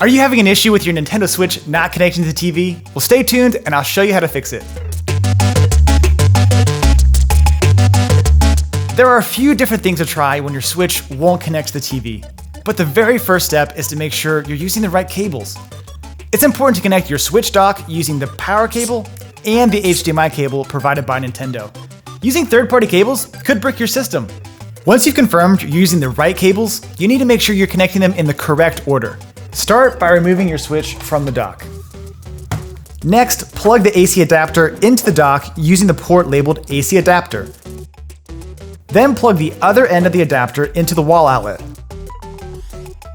Are you having an issue with your Nintendo Switch not connecting to the TV? Well, stay tuned and I'll show you how to fix it. There are a few different things to try when your Switch won't connect to the TV, but the very first step is to make sure you're using the right cables. It's important to connect your Switch dock using the power cable and the HDMI cable provided by Nintendo. Using third-party cables could brick your system. Once you've confirmed you're using the right cables, you need to make sure you're connecting them in the correct order. Start by removing your Switch from the dock. Next, plug the AC adapter into the dock using the port labeled AC adapter. Then plug the other end of the adapter into the wall outlet.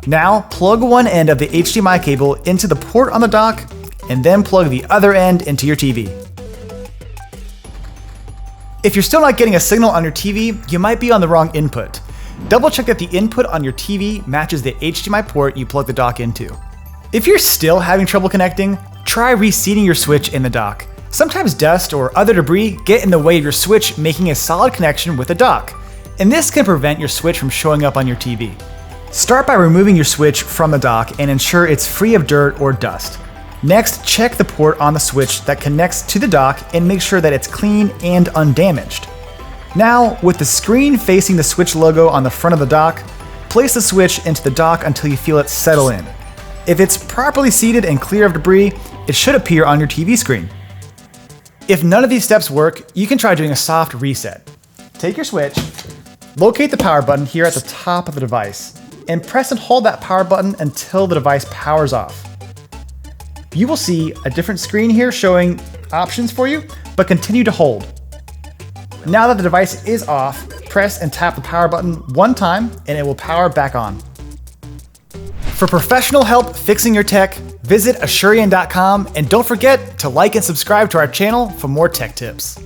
Now, plug one end of the HDMI cable into the port on the dock, and then plug the other end into your TV. If you're still not getting a signal on your TV, you might be on the wrong input. Double check that the input on your TV matches the HDMI port you plug the dock into. If you're still having trouble connecting, try reseating your Switch in the dock. Sometimes dust or other debris get in the way of your Switch making a solid connection with the dock, and this can prevent your Switch from showing up on your TV. Start by removing your Switch from the dock and ensure it's free of dirt or dust. Next, check the port on the Switch that connects to the dock and make sure that it's clean and undamaged. Now, with the screen facing the Switch logo on the front of the dock, place the Switch into the dock until you feel it settle in. If it's properly seated and clear of debris, it should appear on your TV screen. If none of these steps work, you can try doing a soft reset. Take your Switch, locate the power button here at the top of the device, and press and hold that power button until the device powers off. You will see a different screen here showing options for you, but continue to hold. Now that the device is off, press and tap the power button one time and it will power back on. For professional help fixing your tech, visit Asurion.com and don't forget to like and subscribe to our channel for more tech tips.